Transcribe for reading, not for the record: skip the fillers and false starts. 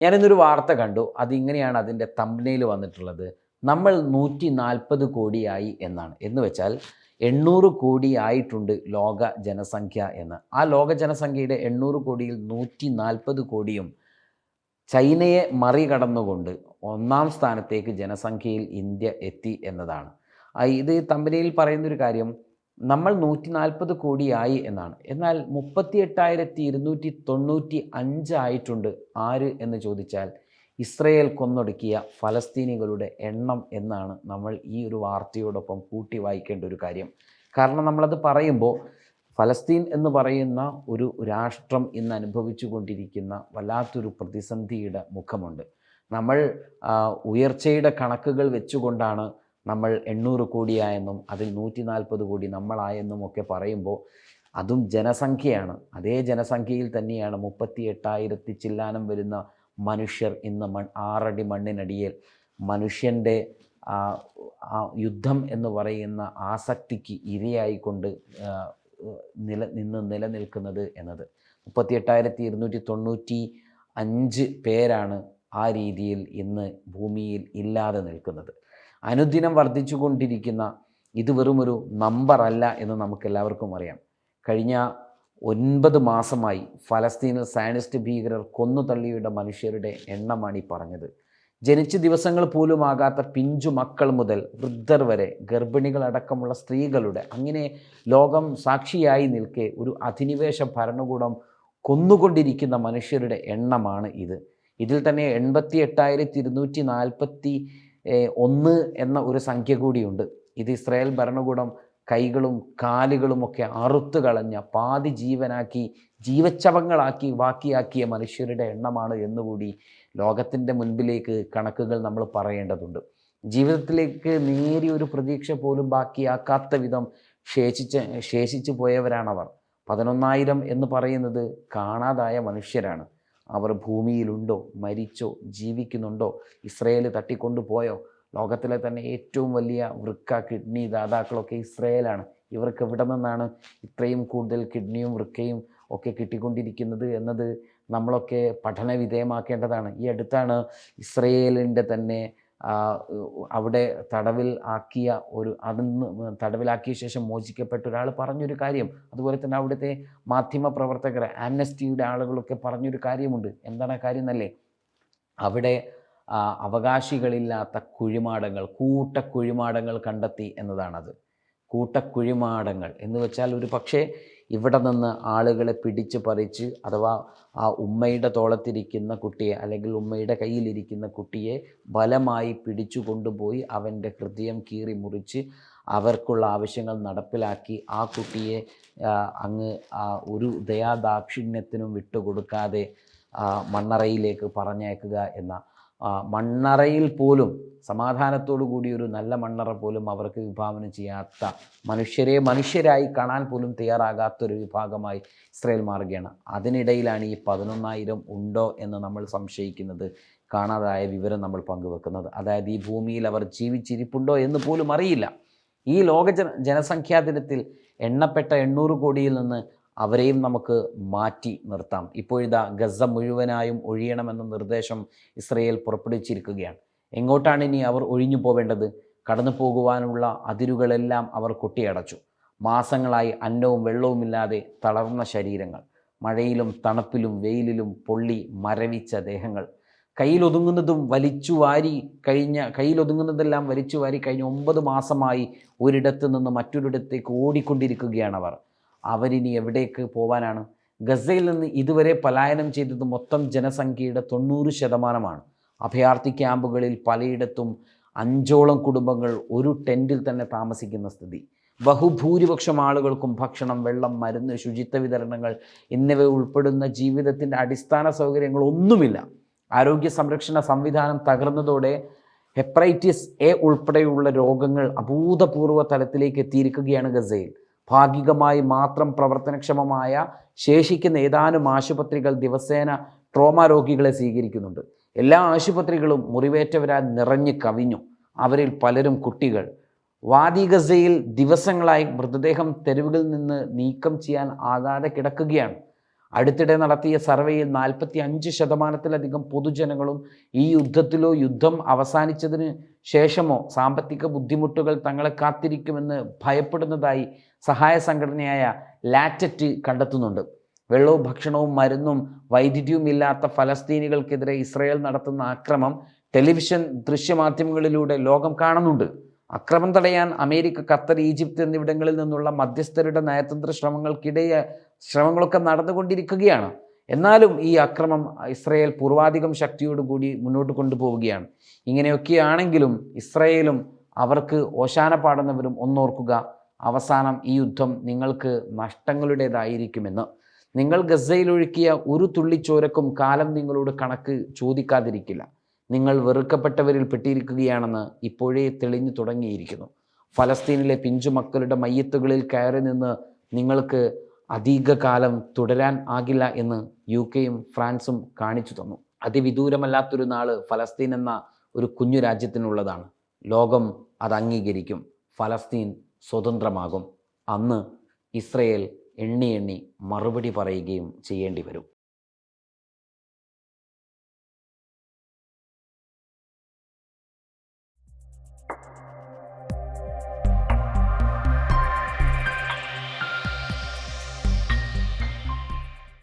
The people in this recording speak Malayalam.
ഞാനിന്നൊരു വാർത്ത കണ്ടു. അതിങ്ങനെയാണ് അതിൻ്റെ തംബ്നെയിൽ വന്നിട്ടുള്ളത്. നമ്മൾ 140 കോടിയായി എന്നാണ്. എന്ന് വെച്ചാൽ 800 കോടി ആയിട്ടുണ്ട് ലോക ജനസംഖ്യ എന്ന്. ആ ലോക ജനസംഖ്യയുടെ 800 കോടിയിൽ 140 കോടിയും ചൈനയെ മറികടന്നുകൊണ്ട് ഒന്നാം സ്ഥാനത്തേക്ക് ജനസംഖ്യയിൽ ഇന്ത്യ എത്തി എന്നതാണ്. ഇത് തമ്പനയിൽ പറയുന്നൊരു കാര്യം, നമ്മൾ 140 കോടിയായി എന്നാണ്. എന്നാൽ 38,295 ആയിട്ടുണ്ട് ആര് എന്ന് ചോദിച്ചാൽ ഇസ്രയേൽ കൊന്നൊടുക്കിയ ഫലസ്തീനികളുടെ എണ്ണം എന്നാണ് നമ്മൾ ഈ ഒരു വാർത്തയോടൊപ്പം കൂട്ടി വായിക്കേണ്ട ഒരു കാര്യം. കാരണം നമ്മളത് പറയുമ്പോൾ ഫലസ്തീൻ എന്ന് പറയുന്ന ഒരു രാഷ്ട്രം ഇന്ന് അനുഭവിച്ചു കൊണ്ടിരിക്കുന്ന വല്ലാത്തൊരു പ്രതിസന്ധിയുടെ മുഖമുണ്ട്. നമ്മൾ ഉയർച്ചയുടെ കണക്കുകൾ വെച്ചുകൊണ്ടാണ് നമ്മൾ 800 കോടിയായെന്നും അതിൽ 140 കോടി നമ്മളായെന്നും ഒക്കെ പറയുമ്പോൾ അതും ജനസംഖ്യയാണ്. അതേ ജനസംഖ്യയിൽ തന്നെയാണ് 38,000 ചില്ലാനം വരുന്ന മനുഷ്യർ ഇന്ന് 6 അടി മണ്ണിനടിയിൽ മനുഷ്യൻ്റെ യുദ്ധം എന്ന് പറയുന്ന ആസക്തിക്ക് ഇരയായിക്കൊണ്ട് നിലനിൽക്കുന്നത് എന്നത്. 38,295 പേരാണ് ആ രീതിയിൽ ഇന്ന് ഭൂമിയിൽ ഇല്ലാതെ നിൽക്കുന്നത്. അനുദിനം വർദ്ധിച്ചു കൊണ്ടിരിക്കുന്ന ഇത് വെറുമൊരു നമ്പറല്ല എന്ന് നമുക്കെല്ലാവർക്കും അറിയാം. കഴിഞ്ഞ 9 മാസമായി ഫലസ്തീനിൽ സയനിസ്റ്റ് ഭീകരർ കൊന്നുതള്ളിയുടെ മനുഷ്യരുടെ എണ്ണമാണ് ഈ പറഞ്ഞത്. ജനിച്ച ദിവസങ്ങൾ പോലും ആകാത്ത പിഞ്ചു മക്കൾ മുതൽ വൃദ്ധർ വരെ, ഗർഭിണികളടക്കമുള്ള സ്ത്രീകളുടെ, അങ്ങനെ ലോകം സാക്ഷിയായി നിൽക്കെ ഒരു അധിനിവേശ ഭരണകൂടം കൊന്നുകൊണ്ടിരിക്കുന്ന മനുഷ്യരുടെ എണ്ണമാണ് ഇത്. ഇതിൽ തന്നെ 88,241 എന്ന ഒരു സംഖ്യ കൂടിയുണ്ട്. ഇത് ഇസ്രായേൽ ഭരണകൂടം കൈകളും കാലുകളുമൊക്കെ അറുത്ത് കളഞ്ഞ, പാതി ജീവനാക്കി, ജീവച്ഛവങ്ങളാക്കി ബാക്കിയാക്കിയ മനുഷ്യരുടെ എണ്ണമാണ് എന്നുകൂടി ലോകത്തിൻ്റെ മുൻപിലേക്ക് കണക്കുകൾ നമ്മൾ പറയേണ്ടതുണ്ട്. ജീവിതത്തിലേക്ക് നേരിയൊരു പ്രതീക്ഷ പോലും ബാക്കിയാക്കാത്ത വിധം ശേഷിച്ചു പോയവരാണവർ. 11,000 എന്ന് പറയുന്നത് കാണാതായ മനുഷ്യരാണ്. അവർ ഭൂമിയിലുണ്ടോ, മരിച്ചോ, ജീവിക്കുന്നുണ്ടോ, ഇസ്രയേൽ തട്ടിക്കൊണ്ടുപോയോ? ലോകത്തിലെ തന്നെ ഏറ്റവും വലിയ വൃക്ക, കിഡ്നി ദാതാക്കളൊക്കെ ഇസ്രയേലാണ്. ഇവർക്ക് എവിടെ നിന്നാണ് ഇത്രയും കൂടുതൽ കിഡ്നിയും വൃക്കയും ഒക്കെ കിട്ടിക്കൊണ്ടിരിക്കുന്നത് എന്നത് നമ്മളൊക്കെ പഠന വിധേയമാക്കേണ്ടതാണ്. ഈ അടുത്താണ് ഇസ്രയേലിൻ്റെ തന്നെ അവിടെ തടവിലാക്കിയ ശേഷം മോചിക്കപ്പെട്ട ഒരാൾ പറഞ്ഞൊരു കാര്യം, അതുപോലെ തന്നെ അവിടുത്തെ മാധ്യമ പ്രവർത്തകർ, ആംനസ്റ്റിയുടെ ആളുകളൊക്കെ പറഞ്ഞൊരു കാര്യമുണ്ട്. എന്താണ് ആ കാര്യം എന്നല്ലേ? അവിടെ അവകാശികളില്ലാത്ത കുഴിമാടങ്ങൾ, കൂട്ടക്കുഴിമാടങ്ങൾ കണ്ടെത്തി എന്നതാണത്. കൂട്ടക്കുഴിമാടങ്ങൾ എന്ന് വെച്ചാൽ ഒരു പക്ഷേ ഇവിടെ നിന്ന് ആളുകളെ പിടിച്ച് പറിച്ച്, അഥവാ ആ ഉമ്മയുടെ തോളത്തിരിക്കുന്ന കുട്ടിയെ അല്ലെങ്കിൽ ഉമ്മയുടെ കയ്യിലിരിക്കുന്ന കുട്ടിയെ ബലമായി പിടിച്ചു കൊണ്ടുപോയി അവൻ്റെ ഹൃദയം കീറി മുറിച്ച് അവർക്കുള്ള ആവശ്യങ്ങൾ നടപ്പിലാക്കി ആ കുട്ടിയെ അങ്ങ് ഒരു ദയാദാക്ഷിണ്യത്തിനും വിട്ടുകൊടുക്കാതെ മണ്ണറയിലേക്ക് പറഞ്ഞയക്കുക എന്ന, മണ്ണറയിൽ പോലും സമാധാനത്തോടു കൂടി ഒരു നല്ല മണ്ണറ പോലും അവർക്ക് വിഭാവനം ചെയ്യാത്ത, മനുഷ്യരായി കാണാൻ പോലും തയ്യാറാകാത്തൊരു വിഭാഗമായി ഇസ്രായേൽ മാറുകയാണ്. അതിനിടയിലാണ് ഈ 11,000 ഉണ്ടോ എന്ന് നമ്മൾ സംശയിക്കുന്നത്, കാണാതായ വിവരം നമ്മൾ പങ്കുവെക്കുന്നത്. അതായത് ഈ ഭൂമിയിൽ അവർ ജീവിച്ചിരിപ്പുണ്ടോ എന്ന് പോലും അറിയില്ല. ഈ ലോക ജനസംഖ്യാ ദിനത്തിൽ എണ്ണപ്പെട്ട 800 കോടിയിൽ നിന്ന് അവരെയും നമുക്ക് മാറ്റി നിർത്താം. ഇപ്പോഴിതാ ഗസ മുഴുവനായും ഒഴിയണമെന്ന നിർദ്ദേശം ഇസ്രയേൽ പുറപ്പെടുവിച്ചിരിക്കുകയാണ്. എങ്ങോട്ടാണ് ഇനി അവർ ഒഴിഞ്ഞു പോവേണ്ടത്? കടന്നു പോകുവാനുള്ള അതിരുകളെല്ലാം അവർ കൊട്ടിയടച്ചു. മാസങ്ങളായി അന്നവും വെള്ളവുമില്ലാതെ തളർന്ന ശരീരങ്ങൾ, മഴയിലും തണുപ്പിലും വെയിലിലും പൊള്ളി മരവിച്ച ദേഹങ്ങൾ, കയ്യിലൊതുങ്ങുന്നതെല്ലാം വലിച്ചു വാരി കഴിഞ്ഞ 9 മാസമായി ഒരിടത്ത് നിന്ന് മറ്റൊരിടത്തേക്ക് ഓടിക്കൊണ്ടിരിക്കുകയാണവർ. അവരിനി എവിടേക്ക് പോവാനാണ്? ഗസയിൽ നിന്ന് ഇതുവരെ പലായനം ചെയ്തത് മൊത്തം ജനസംഖ്യയുടെ 90%. അഭയാർത്ഥി ക്യാമ്പുകളിൽ പലയിടത്തും 5ഓളം കുടുംബങ്ങൾ ഒരു ടെൻറ്റിൽ തന്നെ താമസിക്കുന്ന സ്ഥിതി. ബഹുഭൂരിപക്ഷം ആളുകൾക്കും ഭക്ഷണം, വെള്ളം, മരുന്ന്, ശുചിത്വ വിതരണങ്ങൾ എന്നിവ ഉൾപ്പെടുന്ന ജീവിതത്തിൻ്റെ അടിസ്ഥാന സൗകര്യങ്ങളൊന്നുമില്ല. ആരോഗ്യ സംരക്ഷണ സംവിധാനം തകർന്നതോടെ ഹെപ്പറ്റൈറ്റിസ് എ ഉൾപ്പെടെയുള്ള രോഗങ്ങൾ അഭൂതപൂർവ്വ തലത്തിലേക്ക് എത്തിയിരിക്കുകയാണ് ഗസയിൽ. ഭാഗികമായി മാത്രം പ്രവർത്തനക്ഷമമായ ശേഷിക്കുന്ന ഏതാനും ആശുപത്രികൾ ദിവസേന ട്രോമ രോഗികളെ സ്വീകരിക്കുന്നുണ്ട്. എല്ലാ ആശുപത്രികളും മുറിവേറ്റവരാൽ നിറഞ്ഞു കവിഞ്ഞു. അവരിൽ പലരും കുട്ടികൾ. വാദി ഗസയിൽ ദിവസങ്ങളായി മൃതദേഹം തെരുവുകളിൽ നിന്ന് നീക്കം ചെയ്യാൻ ആകാതെ കിടക്കുകയാണ്. അടുത്തിടെ നടത്തിയ സർവേയിൽ 45% പൊതുജനങ്ങളും ഈ യുദ്ധത്തിലോ യുദ്ധം അവസാനിച്ചതിന് ശേഷമോ സാമ്പത്തിക ബുദ്ധിമുട്ടുകൾ തങ്ങളെ കാത്തിരിക്കുമെന്ന് ഭയപ്പെടുന്നതായി സഹായ സംഘടനയായ ലാറ്ററ്റ് കണ്ടെത്തുന്നുണ്ട്. വെള്ളവും ഭക്ഷണവും മരുന്നും വൈദ്യുതിയും ഇല്ലാത്ത ഫലസ്തീനികൾക്കെതിരെ ഇസ്രായേൽ നടത്തുന്ന ആക്രമണം ടെലിവിഷൻ ദൃശ്യമാധ്യമങ്ങളിലൂടെ ലോകം കാണുന്നുണ്ട്. അക്രമം തടയാൻ അമേരിക്ക, ഖത്തർ, ഈജിപ്ത് എന്നിവിടങ്ങളിൽ നിന്നുള്ള മധ്യസ്ഥരുടെ നയതന്ത്ര ശ്രമങ്ങളൊക്കെ നടന്നുകൊണ്ടിരിക്കുകയാണ്. എന്നാലും ഈ അക്രമം ഇസ്രായേൽ പൂർവാധികം ശക്തിയോടുകൂടി മുന്നോട്ട് കൊണ്ടുപോവുകയാണ്. ഇങ്ങനെയൊക്കെയാണെങ്കിലും ഇസ്രായേലും അവർക്ക് ഓശാന പാടുന്നവരും ഒന്നോർക്കുക, അവസാനം ഈ യുദ്ധം നിങ്ങൾക്ക് നഷ്ടങ്ങളുടേതായിരിക്കുമെന്ന്. നിങ്ങൾ ഗസയിൽ ഒഴുക്കിയ ഒരു തുള്ളി ചോരക്കും കാലം നിങ്ങളോട് കണക്ക് ചോദിക്കാതിരിക്കില്ല. നിങ്ങൾ വെറുക്കപ്പെട്ടവരിൽ പെട്ടിരിക്കുകയാണെന്ന് ഇപ്പോഴേ തെളിഞ്ഞു തുടങ്ങിയിരിക്കുന്നു. ഫലസ്തീനിലെ പിഞ്ചുമക്കളുടെ മയ്യത്തുകളിൽ കയറി നിന്ന് നിങ്ങൾക്ക് അധികകാലം തുടരാൻ ആകില്ല എന്ന് UK-യും ഫ്രാൻസും കാണിച്ചു തന്നു. അതിവിദൂരമല്ലാത്തൊരു നാള് ഫലസ്തീൻ എന്ന ഒരു കുഞ്ഞു രാജ്യത്തിനുള്ളതാണ്. ലോകം അത് അംഗീകരിക്കും. ഫലസ്തീൻ സ്വതന്ത്രമാകും. അന്ന് ഇസ്രയേൽ എണ്ണി മറുപടി പറയുകയും ചെയ്യേണ്ടി വരും.